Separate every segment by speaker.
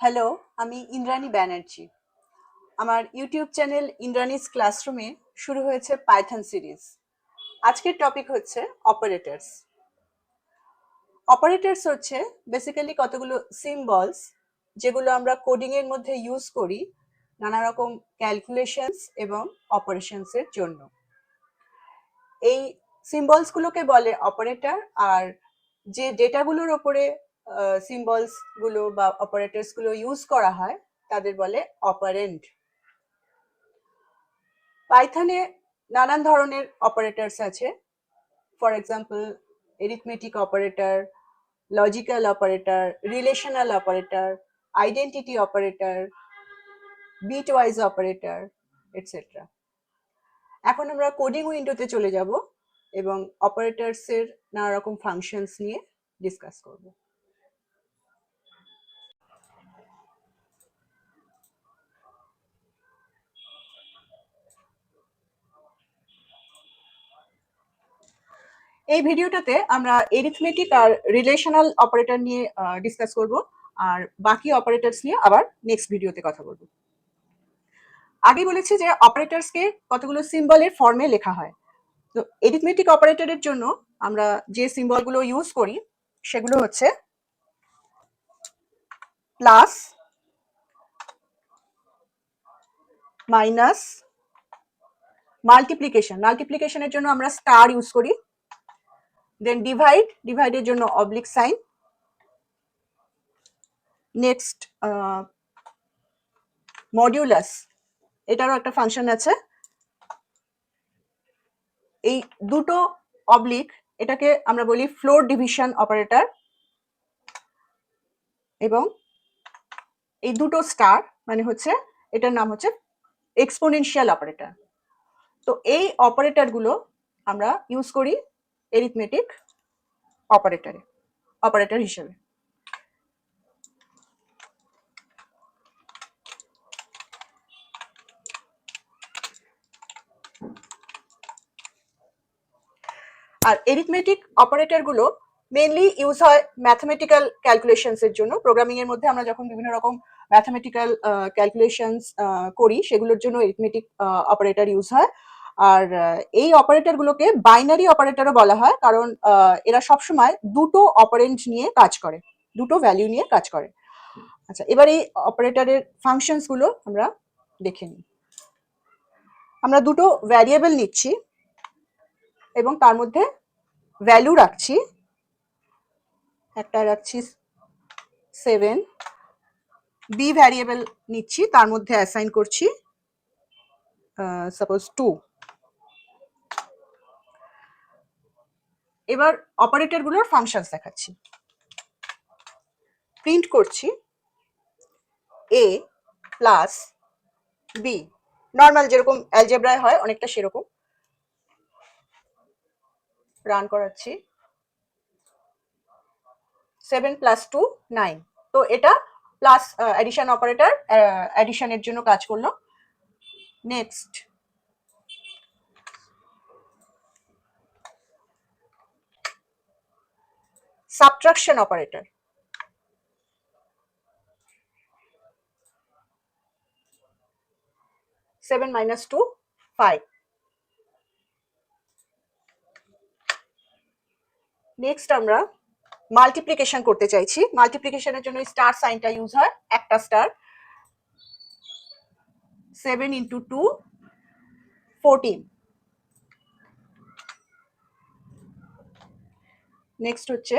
Speaker 1: Hello, আমি ইন্দ্রাণী ব্যানার্জি। আমার YouTube channel ইন্দ্রাণীজ ক্লাসরুমে শুরু হয়েছে পাইথন সিরিজ। আজকের টপিক হচ্ছে অপারেটরস। অপারেটরস হচ্ছে বেসিক্যালি কতগুলো সিম্বলস যেগুলো আমরা কোডিংয়ের মধ্যে ইউজ করি নানা রকম ক্যালকুলেশনস এবং অপারেশনসের জন্য। এই সিম্বলসগুলোকে বলে অপারেটর, আর যে ডেটাগুলোর ওপরে সিম্বলসগুলো বা অপারেটরসগুলো ইউজ করা হয় তাদের বলে অপারেন্ড। পাইথনে নানান ধরনের অপারেটরস আছে। For example arithmetic operator, logical operator, relational operator, identity operator, bitwise operator, etcetera. এখন আমরা কোডিং উইন্ডোতে চলে যাব এবং অপারেটরসের নানা রকম ফাংশনস নিয়ে ডিসকাস করব। এই ভিডিওটাতে আমরা এরিথমেটিক আর রিলেশনাল অপারেটর নিয়ে ডিসকাস করব, আর বাকি অপারেটরস নিয়ে আবার নেক্সট ভিডিওতে কথা বলবো। আগে বলেছি যে অপারেটরসকে কতগুলো সিম্বলের ফর্মে লেখা হয়। তো এরিথমেটিক অপারেটরের জন্য আমরা যে সিম্বলগুলো ইউজ করি সেগুলো হচ্ছে প্লাস, মাইনাস, মাল্টিপ্লিকেশনের জন্য আমরা স্টার ইউজ করি, দেন ডিভাইডের জন্য অবলিক সাইন, নেক্সট মডিউলাস, এটারও একটা ফাংশন আছে। এই দুটো অবলিক, এটাকে আমরা বলি ফ্লোর ডিভিশন অপারেটর, এবং এই দুটো স্টার মানে হচ্ছে এটার নাম হচ্ছে এক্সপোনেনশিয়াল অপারেটর। তো এই অপারেটরগুলো আমরা ইউজ করি এরিথমেটিক অপারেটর হিসেবে। আর এরিথমেটিক অপারেটরগুলো মেইনলি ইউজ হয় ম্যাথমেটিক্যাল ক্যালকুলেশনসের জন্য। প্রোগ্রামিং এর মধ্যে আমরা যখন বিভিন্ন রকম ম্যাথমেটিক্যাল ক্যালকুলেশনস করি সেগুলোর জন্য এরিথমেটিক অপারেটর ইউজ হয়। আর এই অপারেটরগুলোকে বাইনারি অপারেটরও বলা হয়, কারণ এরা সবসময় দুটো অপারেন্ড নিয়ে কাজ করে, দুটো ভ্যালু নিয়ে কাজ করে। আচ্ছা, এবার এই অপারেটরের ফাংশনসগুলো আমরা দেখে নিই। আমরা দুটো ভ্যারিয়েবল নিচ্ছি এবং তার মধ্যে ভ্যালু রাখছি। একটা রাখছি 7, বি ভ্যারিয়েবল নিচ্ছি, তার মধ্যে অ্যাসাইন করছি সাপোজ 2। এবার অপারেটরগুলোর ফাংশনস দেখাচ্ছি। প্রিন্ট করছি এ প্লাস বি, নর্মাল যেরকম অ্যালজেব্রায় হয় অনেকটা সেরকম। রান করাচ্ছি, 7 + 2 9। তো এটা প্লাস অ্যাডিশন অপারেটর, অ্যাডিশনের জন্য কাজ করলো। Next subtraction operator, 7 - 2 5। নেক্সট আমরা মাল্টিপ্লিকেশন করতে চাইছি। মাল্টিপ্লিকেশনের জন্য স্টার সাইনটা ইউজ হয়, একটা স্টার। 7 × 2 14। নেক্সট হচ্ছে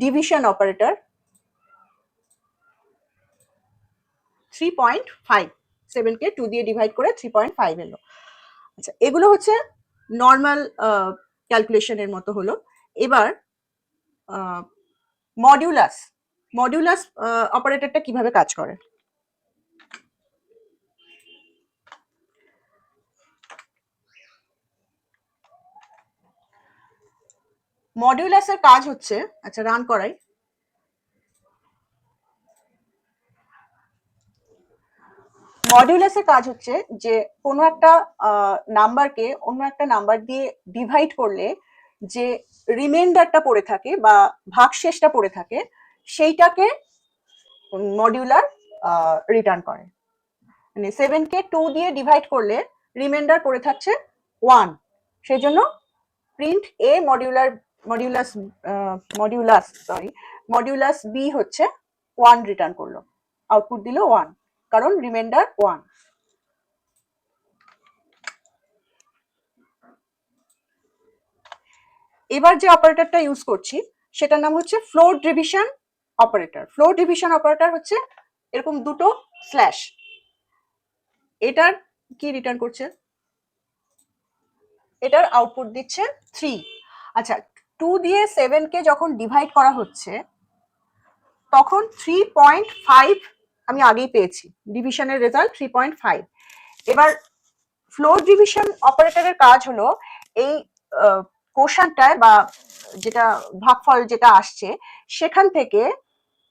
Speaker 1: ডিভিশন অপারেটর, 3.5। 7কে 2 দিয়ে ডিভাইড করে 3.5 এলো। আচ্ছা, এগুলো হচ্ছে নর্মাল ক্যালকুলেশনের মতো হলো। এবার মডিউলাস অপারেটরটা কিভাবে কাজ করে। মডিউলাসের কাজ হচ্ছে, আচ্ছা রান করাই। মডিউলাসের কাজ হচ্ছে যে কোনো একটা নাম্বারকে অন্য একটা নাম্বার দিয়ে ডিভাইড করলে যে রিমাইন্ডারটা পড়ে থাকে বা ভাগশেষটা পড়ে থাকে সেইটাকে মডিউলার রিটার্ন করে। মানে 7কে 2 দিয়ে ডিভাইড করলে রিমাইন্ডার পড়ে থাকছে 1, সেই জন্য প্রিন্ট এ মডিউলাস বি হচ্ছে 1 রিটার্ন করলো, আউটপুট দিল 1, কারণ রিমাইন্ডার 1। এবার যে অপারেটরটা ইউজ করছি সেটার নাম হচ্ছে floor division operator. Floor division operator হচ্ছে এরকম দুটো স্ল্যাশ, এটার কি রিটার্ন করছে, এটার আউটপুট দিচ্ছে 3। আচ্ছা, 2 দিয়ে 7কে যখন ডিভাইড করা হচ্ছে তখন 3.5 আমি আগেই পেয়েছি, ডিভিশনের রেজাল্ট 3.5। এবার ফ্লোর ডিভিশন অপারেটরের কাজ হলো এই কোশানটায় বা যেটা ভাগফল যেটা আসছে সেখান থেকে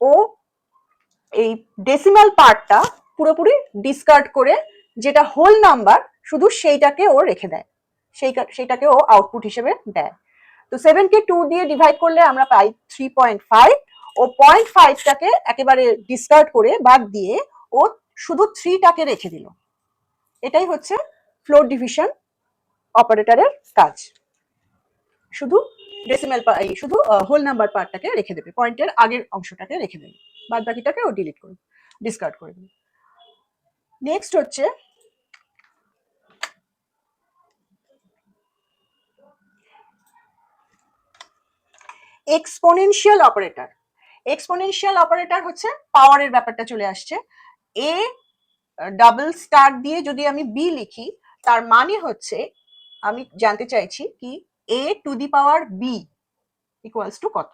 Speaker 1: ও এই ডেসিমাল পার্টটা পুরোপুরি ডিসকার্ড করে যেটা হোল নাম্বার শুধু সেইটাকে ও রেখে দেয়, সেইটাকে ও আউটপুট হিসেবে দেয়। তো 7কে 2 দিয়ে ডিভাইড করলে আমরা পাই 3.5, ও 0.5টাকে একেবারে ডিসকার্ড করে বাদ দিয়ে ও শুধু 3টাকে রেখে দিল। এটাই হচ্ছে ফ্লোর ডিভিশন অপারেটরের কাজ, শুধু ডেসিমাল শুধু হোল নাম্বার পার্টটাকে রেখে দেবে, পয়েন্টের আগের অংশটাকে রেখে দেবে, বাদ বাকিটাকে ও ডিলিট করবে, ডিসকার্ড করে দেবে। নেক্সট হচ্ছে এক্সপোনেনশিয়াল অপারেটর। এক্সপোনেনশিয়াল অপারেটর হচ্ছে পাওয়ারের ব্যাপারটা চলে আসছে। এ ডাবল স্টার দিয়ে যদি আমি বি লিখি তার মানে হচ্ছে আমি জানতে চাইছি কি A to the power B equals to কত।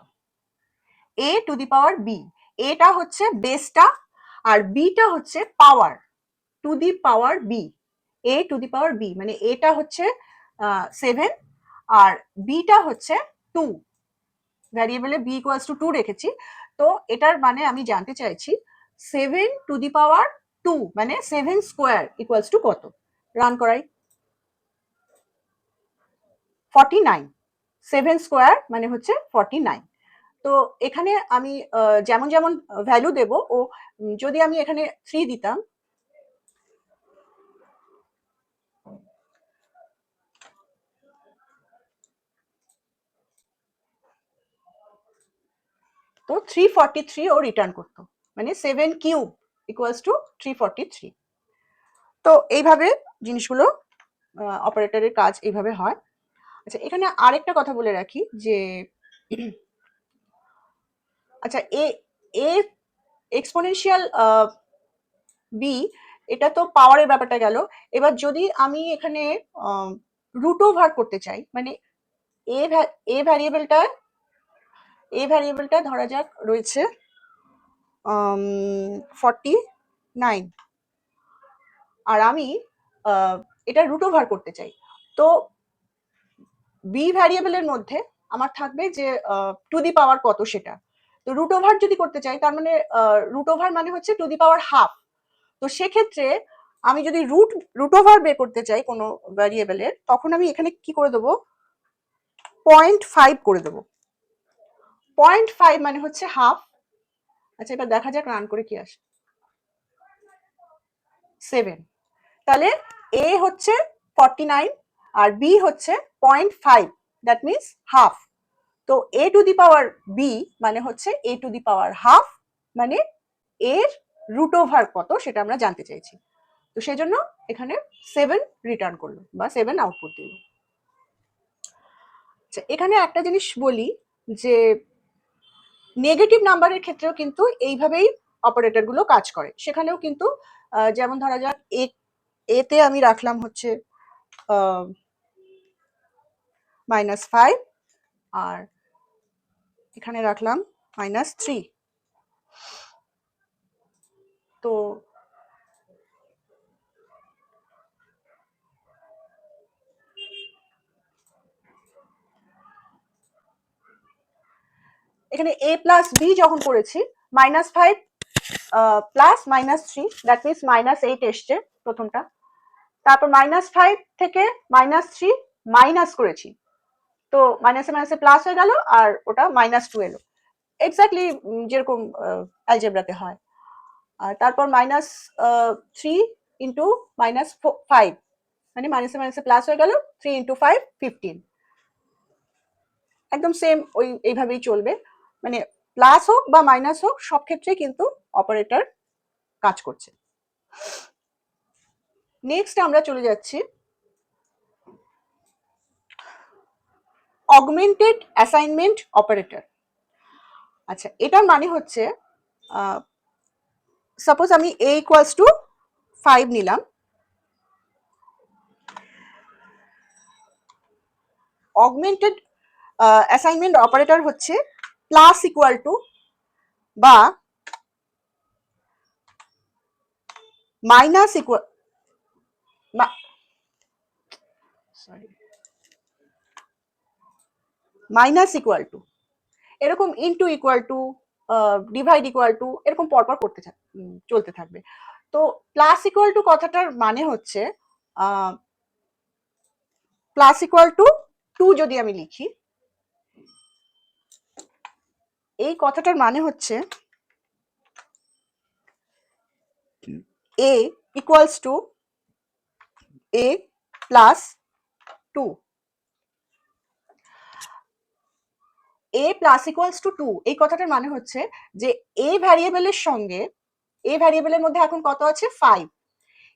Speaker 1: A to the power B, এটা হচ্ছে বেসটা আর বিটা হচ্ছে power to the power B. A to the power B মানে এটা হচ্ছে 7 আর বিটা হচ্ছে 2, ভ্যারিয়েবলে বি ইকুয়ালস টু 2 রেখেছি। তো এটার মানে আমি জানতে চাইছি 7 টু দি পাওয়ার 2 মানে 7 স্কোয়ার ইকুয়ালস টু কত। রান করাই, 49। 7 স্কোয়ার মানে হচ্ছে 49। তো এখানে আমি যেমন যেমন ভ্যালু দেব, ও যদি আমি এখানে 3 দিতাম তো 343 ও রিটার্ন করতো, মানে 7 কিউব ইকুয়ালস টু 343। তো এইভাবে জিনিসগুলো অপারেটরের কাজ এইভাবে হয়। আচ্ছা, এখানে আরেকটা কথা বলে রাখি যে আচ্ছা এ এ এক্সপোনেনশিয়াল বি, এটা তো পাওয়ারের ব্যাপারটা গেল। এবার যদি আমি এখানে রুট ওভার করতে চাই, মানে এ ভ্যারিয়েবলটা ধরা যাক রয়েছে 49, আর আমি এটা রুট ওভার করতে চাই। তো বি ভ্যারিয়েবলের মধ্যে আমার থাকবে যে টু দি পাওয়ার কত সেটা। তো রুট ওভার যদি করতে চাই তার মানে রুট ওভার মানে হচ্ছে টু দি পাওয়ার হাফ। তো সেক্ষেত্রে আমি যদি রুট ওভার বের করতে চাই কোনো ভ্যারিয়েবলের, তখন আমি এখানে কি করে দেবো, 0.5 করে দেবো। 0.5 মানে হচ্ছে হাফ। আচ্ছা, এবার দেখা যাক রান করে কি আসে। 7, তাহলে এ হচ্ছে 49 আর বি হচ্ছে 0.5, দ্যাট মিনস হাফ। তো এ টু দি পাওয়ার বি মানে হচ্ছে এ টু দি পাওয়ার হাফ, মানে এর রুট ওভার কত সেটা আমরা জানতে চাইছি। তো সেই জন্য এখানে 7 রিটার্ন করলো বা 7 আউটপুট দিল। আচ্ছা, এখানে একটা জিনিস বলি যে নেগেটিভ নাম্বারের ক্ষেত্রেও কিন্তু এইভাবেই অপারেটরগুলো কাজ করে। সেখানেও কিন্তু যেমন ধরা যাক এতে আমি রাখলাম হচ্ছে -5 আর এখানে রাখলাম -3। তো এখানে a প্লাস বি যখন করেছি, -5 প্লাস -3, দ্যাট মিনস -8 এসছে প্রথমটা। তারপর -5 থেকে -3 মাইনাস করেছি, তো মাইনাসে মাইনাসে প্লাস হয়ে গেল আর ওটা -2 এলো। এক্স্যাক্টলি যেরকম অ্যালজেব্রাতে হয়। আর তারপর -3 ইন্টু -5, মানে মাইনাসে মাইনাসে প্লাস হয়ে গেল, 3 ইন্টু 5 15। একদম সেম এইভাবেই চলবে, মানে প্লাস হোক বা মাইনাস হোক সব ক্ষেত্রে কিন্তু অপারেটর কাজ করছে। নেক্সট আমরা চলে যাচ্ছি অগমেন্টেড অ্যাসাইনমেন্ট অপারেটর। আচ্ছা, এটার মানে হচ্ছে সাপোজ আমি a ইকুয়ালস টু 5 নিলাম, অগমেন্টেড অ্যাসাইনমেন্ট অপারেটর হচ্ছে প্লাস ইকুয়াল টু বা minus equal, sorry, minus equal to, এরকম into equal to, divide equal to, এরকম পরপর চলতে থাকবে। তো প্লাস ইকুয়াল টু কথাটার মানে হচ্ছে প্লাস ইকুয়াল টু 2 যদি আমি লিখি, এই কথাটার মানে হচ্ছে a equals to a plus 2, a plus equals to 2, এই কথাটার মানে হচ্ছে যে a ভ্যারিয়েবলের সঙ্গে, a ভ্যারিয়েবলের মধ্যে এখন কত আছে 5,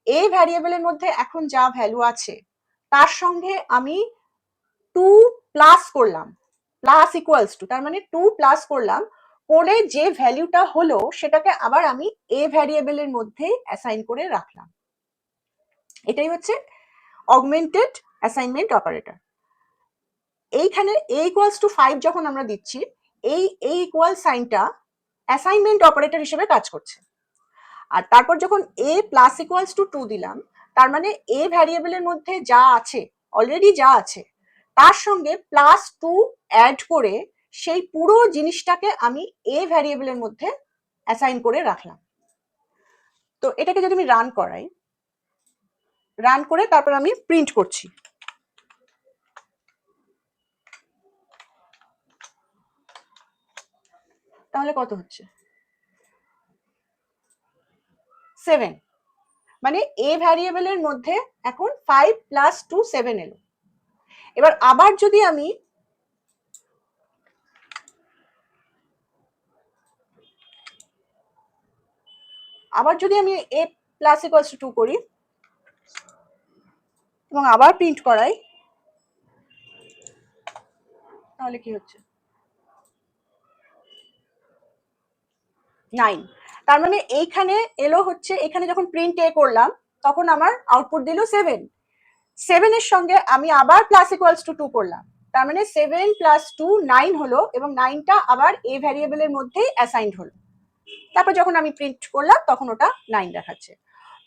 Speaker 1: a ভ্যারিয়েবলের মধ্যে এখন যা ভ্যালু আছে তার সঙ্গে আমি 2 প্লাস করলাম, প্লাস ইকুয়ালস টু, তার মানে 2 প্লাস করলাম, করে যে ভ্যালুটা হলো সেটাকে আবার আমি a ভ্যারিয়েবলের মধ্যে অ্যাসাইন করে রাখলাম। এটাই হচ্ছে অগমেন্টেড অ্যাসাইনমেন্ট অপারেটর। এইখানে a ইকুয়ালস টু 5 যখন আমরা দিচ্ছি, এই a ইকুয়াল সাইনটা অ্যাসাইনমেন্ট অপারেটর হিসেবে কাজ করছে। আর তারপর যখন a প্লাস ইকুয়ালস টু 2 দিলাম, তার মানে a ভ্যারিয়েবলের মধ্যে যা আছে, অলরেডি যা আছে, তার সঙ্গে প্লাস 2 অ্যাড করে সেই পুরো জিনিসটাকে আমি a ভ্যারিয়েবলের মধ্যে অ্যাসাইন করে রাখলাম। তো এটাকে যদি আমি রান করাই, রান করে তারপর আমি প্রিন্ট করছি, তাহলে কত হচ্ছে 7, মানে a ভ্যারিয়েবলের মধ্যে এখন 5 প্লাস 2 7 এলো। এবার আবার যদি আমি a প্লাস ইকুয়ালস টু 2 করি এবং আবার প্রিন্ট করাই, তাহলে কি হচ্ছে 9। তার মানে এইখানে এলো হচ্ছে, এখানে যখন প্রিন্ট এ করলাম তখন আমার আউটপুট দিল 7, 7 এর সঙ্গে আমি আবার প্লাস ইকুয়ালস টু 2 করলাম, তার মানে 7 প্লাস 2 9 হলো, এবং 9টা আবার a ভ্যারিয়েবলের মধ্যেই অ্যাসাইন্ড হলো। তারপর যখন আমি প্রিন্ট করলাম তখন ওটা 9 দেখাচ্ছে।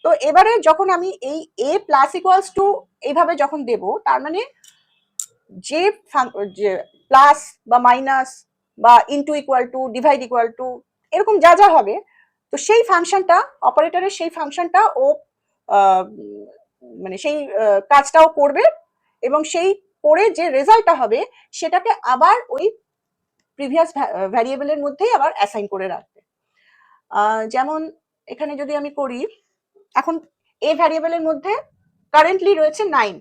Speaker 1: তো এবারে যখন আমি এই a প্লাস ইকুয়ালস টু এইভাবে যখন দেব, তার মানে যে প্লাস বা মাইনাস বা into equal to, divide equal to, এরকম যা যা হবে, তো সেই ফাংশনটা, অপারেটরের সেই ফাংশনটা ও মানে সেই কাজটাও করবে, এবং সেই করে যে রেজাল্টটা হবে সেটাকে আবার ওই প্রিভিয়াস ভ্যারিয়েবলের মধ্যেই আবার অ্যাসাইন করে রাখবে। যেমন এখানে যদি আমি করি, এখন a ভ্যারিয়েবলের মধ্যে কারেন্টলি রয়েছে 9,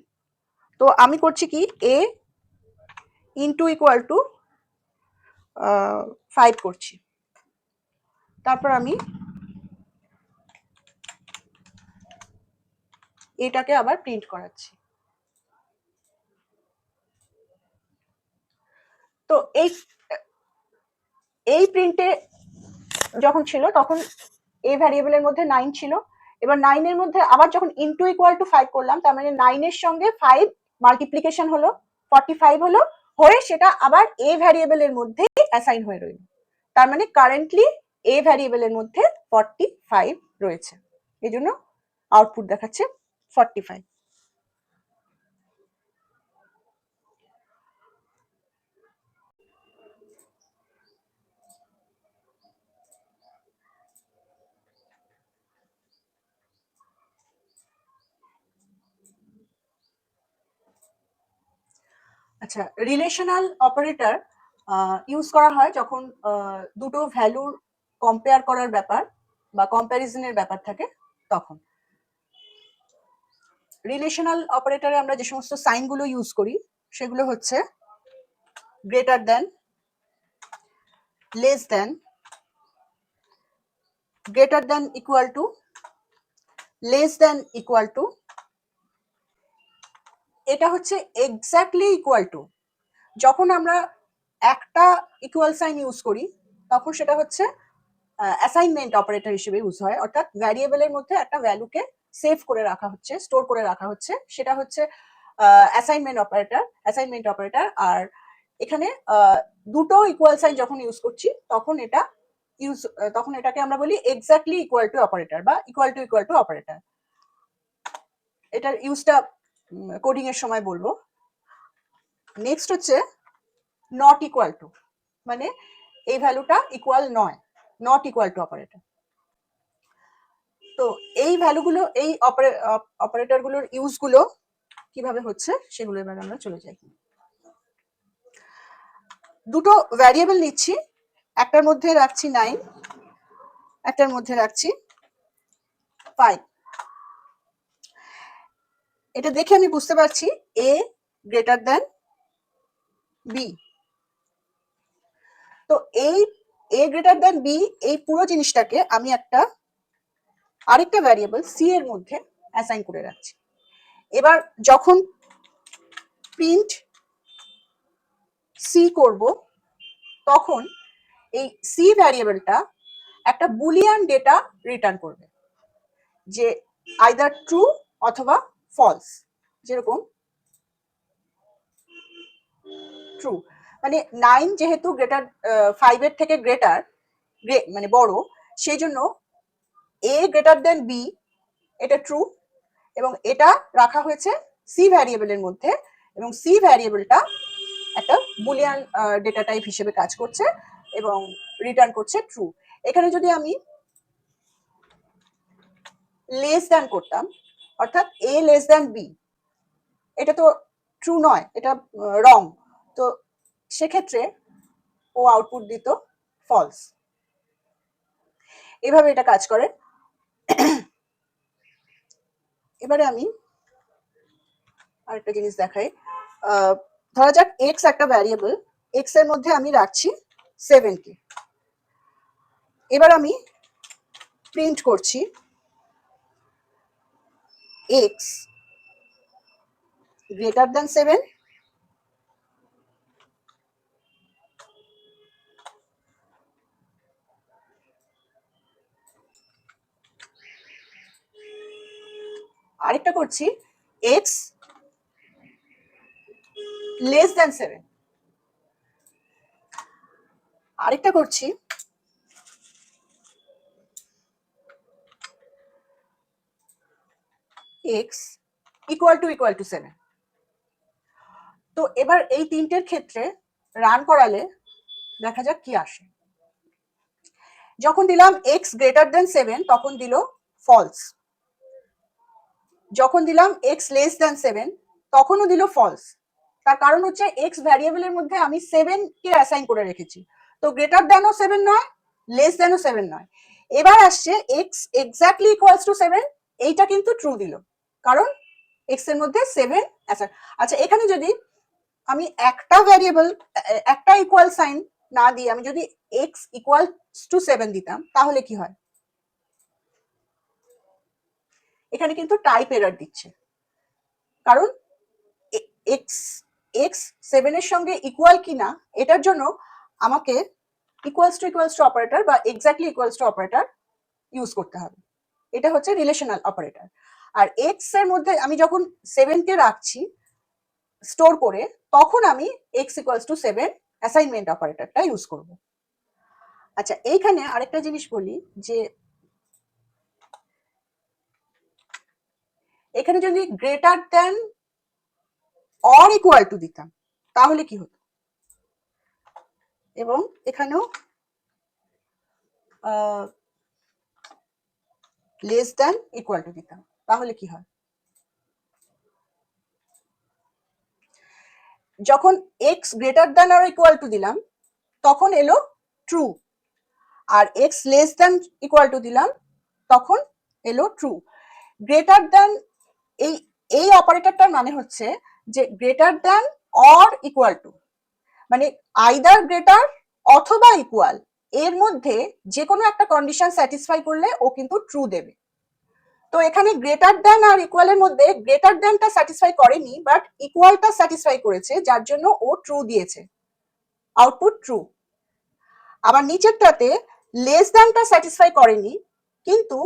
Speaker 1: তো আমি করছি কি a ইনটু ইকুয়াল টু 5 করছি, তারপর আমি এটাকে আবার প্রিন্ট করাচ্ছি। তো এই প্রিন্টে যখন ছিল তখন a ভ্যারিয়েবলের মধ্যে 9 ছিল, এবার 9 এর মধ্যে আবার যখন ইনটু ইকুয়াল টু 5 করলাম, তার মানে 9 এর সঙ্গে 5 মাল্টিপ্লিকেশন হলো, 45 হলো, হয়ে সেটা আবার a ভ্যারিয়েবলের মধ্যে অ্যাসাইন হয়ে রইল। তার মানে কারেন্টলি a ভ্যারিয়েবলের মধ্যে 45 রয়েছে, এই জন্য আউটপুট দেখাচ্ছে 45। আচ্ছা, রিলেশনাল অপারেটর ইউজ করা হয় যখন দুটো ভ্যালুর কম্পেয়ার করার ব্যাপার, বা কম্প্যারিজনের ব্যাপার থাকে তখন। রিলেশনাল অপারেটরে আমরা যে সমস্ত সাইনগুলো ইউজ করি সেগুলো হচ্ছে greater than, less than, greater than equal two, less than equal two. এটা হচ্ছে এক্স্যাক্টলি ইকুয়াল টু। যখন আমরা একটা ইকুয়াল সাইন ইউজ করি তখন সেটা হচ্ছে অ্যাসাইনমেন্ট অপারেটর হিসেবে ইউজ হয়, অর্থাৎ ভ্যারিয়েবলের মধ্যে একটা ভ্যালুকে সেভ করে রাখা হচ্ছে, স্টোর করে রাখা হচ্ছে, সেটা হচ্ছে অ্যাসাইনমেন্ট অপারেটর। আর এখানে দুটো ইকুয়াল সাইন যখন ইউজ করছি তখন এটাকে আমরা বলি এক্স্যাক্টলি ইকুয়াল টু অপারেটর বা ইকুয়াল টু অপারেটর। এটার ইউজটা কোডিং এর সময় বলবো। নেক্সট হচ্ছে নট ইকুয়াল টু, মানে এই ভ্যালুটা ইকুয়াল নয়, নট ইকুয়াল টু অপারেটর। তো এই ভ্যালুগুলো, এই অপারেটরগুলোর ইউজগুলো কিভাবে হচ্ছে সেগুলো এবার আমরা চলে যাই। দুটো ভ্যারিয়েবল নিচ্ছি, একটার মধ্যে রাখছি 9, একটার মধ্যে রাখছি 5। এটা দেখে আমি বুঝতে পারছি a গ্রেটার দেন b। তো এই a গ্রেটার দেন b, এই পুরো জিনিসটাকে আমি আরেকটা ভ্যারিয়েবল c এর মধ্যে অ্যাসাইন করে রাখছি। এবার যখন প্রিন্ট c করব তখন এই c ভ্যারিয়েবলটা একটা বুলিয়ান ডেটা রিটার্ন করবে, যে আইদার ট্রু অথবা ফলস। যেরকম ট্রু, মানে 9 যেহেতু গ্রেটার 5 এর থেকে গ্রেটার, মানে বড়, সেই জন্য a গ্রেটার দেন b এটা ট্রু, এবং এটা রাখা হয়েছে সি ভ্যারিয়েবলের মধ্যে, এবং সি ভ্যারিয়েবলটা একটা বুলিয়ান ডেটা টাইপ হিসেবে কাজ করছে এবং রিটার্ন করছে ট্রু। এখানে যদি আমি লেস দ্যান করতাম, অর্থাৎ a লেস দ্যান b, এটা তো ট্রু নয়, এটা রং, তো সেক্ষেত্রে ও আউটপুট দিত ফলস। এভাবে এটা কাজ করে। এবারে আমি আরেকটা জিনিস দেখাই। ধরা যাক এক্স একটা ভ্যারিয়েবল, এক্স এর মধ্যে আমি রাখছি 7 কে। এবার আমি প্রিন্ট করছি এক্স গ্রেটার দেন 7, আরেকটা করছি এক্স লেস দেন 7, আরেকটা করছি এক্স ইকুয়াল টু 7। তো এবার এই তিনটের ক্ষেত্রে রান করালে দেখা যাক কি আসে। যখন দিলাম এক্স গ্রেটার দেন 7 তখন দিল ফলস, যখন দিলাম এক্স লেস দেন 7 তখনও দিল ফলস। তার কারণ হচ্ছে এক্স ভ্যারিয়েবলের মধ্যে আমি 7 কে অ্যাসাইন করে রেখেছি, তো গ্রেটার দেনও 7 নয়, লেস দেনও 7 নয়। এবার আসছে এক্স এক্স্যাক্টলি ইকুয়ালস টু 7, এইটা কিন্তু ট্রু দিল, কারণ এক্স এর মধ্যে 7 অ্যাসাইন। আচ্ছা, এখানে যদি আমি একটা ভ্যারিয়েবল, একটা ইকুয়াল সাইন না দিয়ে আমি যদি এক্স ইকুয়ালস টু 7 দিতাম তাহলে কি হয়? এখানে কিন্তু টাইপ এরর দিচ্ছে, কারণ এক্স এক্স 7 এর সঙ্গে ইকুয়াল কিনা এটার জন্য আমাকে ইকুয়ালস টু অপারেটর বা exactly equals to operator use করতে হবে। এটা হচ্ছে রিলেশনাল অপারেটর। আর এক্স এর মধ্যে আমি যখন 7 কে রাখছি স্টোর করে, তখন আমি এক্স ইকুয়ালস টু 7 অ্যাসাইনমেন্ট অপারেটরটা ইউজ করব। আচ্ছা, এইখানে আরেকটা জিনিস বলি, যে এখানে যদি greater than or equal to দিতাম তাহলে কি হতো, এবং এখানেও লেস দেন ইকুয়াল টু দিতাম তাহলে কি হয়? যখন x greater than or equal to দিলাম তখন এলো ট্রু, আর x less than equal to দিলাম তখন এলো ট্রু। গ্রেটার দ্যান এই এই অপারেটরটার মানে হচ্ছে যে greater than or equal two, মানে আইদার গ্রেটার অথবা ইকুয়াল, এর মধ্যে যে কোনো একটা কন্ডিশন স্যাটিসফাই করলে ও কিন্তু ট্রু দেবে। তো এখানে গ্রেটার দ্যান আর ইকুয়ালের মধ্যে গ্রেটার দ্যানটা স্যাটিসফাই করেনি, বাট ইকুয়ালটা স্যাটিসফাই করেছে, যার জন্য ও ট্রু দিয়েছে, আউটপুট ট্রু। আবার নিচেরটাতে লেস দ্যানটা স্যাটিসফাই করেনি, কিন্তু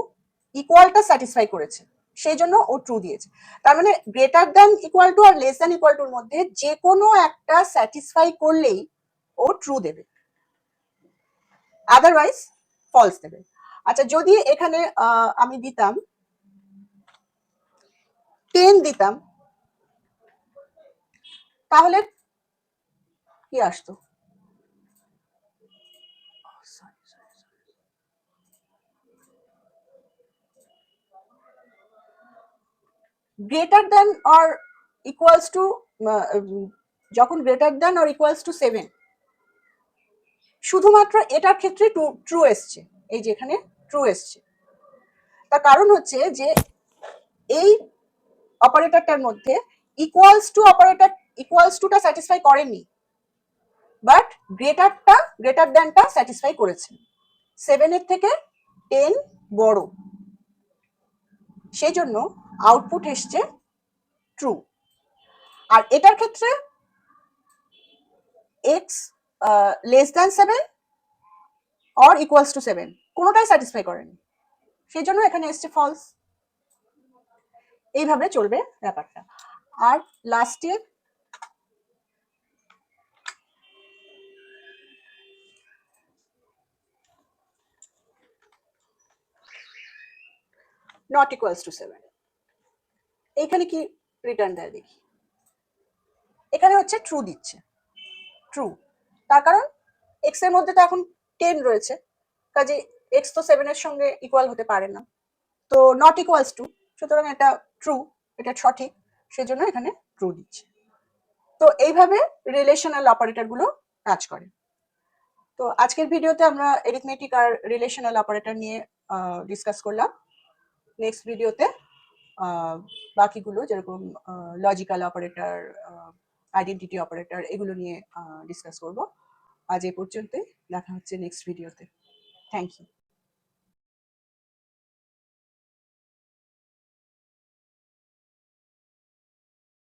Speaker 1: ইকুয়ালটা স্যাটিসফাই করেছে, সেই জন্য ও ট্রু দিয়েছে। তার মানে গ্রেটার দ্যান ইকুয়াল টু আর লেস দ্যান ইকুয়াল টুর মধ্যে যে কোনো একটা স্যাটিসফাই করলেই ও ট্রু দেবে, আদারওয়াইজ ফলস দেবে। আচ্ছা, যদি এখানে আমি দিতাম 10 দিতাম, তাহলে কি আসতো? Greater than or equals to, যখন greater than or equals to 7, শুধুমাত্র এটার ক্ষেত্রে ট্রু এসছে, এই যে এখানে ট্রু এসছে। তার কারণ হচ্ছে যে এই অপারেটরটার মধ্যে ইকুয়ালস টু অপারেটর ইকুয়ালস টুটা স্যাটিসফাই করেনি, বাট গ্রেটার দ্যানটা স্যাটিসফাই করেছে। 7 এর থেকে 10 বড়, সেই জন্য আউটপুট এসছে ট্রু। আর এটার ক্ষেত্রে x less than 7 or equals to 7 কোনোটাই স্যাটিসফাই করেনি, সেই জন্য এখানে এসছে ফলস। এইভাবে চলবে ব্যাপারটা। আর লাস্টে নট ইকুয়ালস টু 7, এইখানে কি রিটার্ন দেয় দেখি। এখানে হচ্ছে ট্রু দিচ্ছে, ট্রু। তার কারণ এক্স এর মধ্যে তো এখন 10 রয়েছে, কাজে এক্স তো 7 এর সঙ্গে ইকুয়াল হতে পারে না, তো নট ইকুয়ালস টু, সুতরাং এটা ট্রু, এটা সঠিক, সেজন্য এখানে ট্রু দিচ্ছে। তো এইভাবে রিলেশনাল অপারেটর গুলো কাজ করে। তো আজকের ভিডিওতে আমরা এরিথমেটিক আর রিলেশনাল অপারেটর নিয়ে ডিসকাস করলাম। নেক্সট ভিডিওতে বাকিগুলো যেরকম লজিক্যাল অপারেটর, আইডেন্টিটি অপারেটর, এগুলো নিয়ে ডিসকাস করব। আজ এ পর্যন্তই, দেখা হচ্ছে নেক্সট ভিডিওতে। Thank you.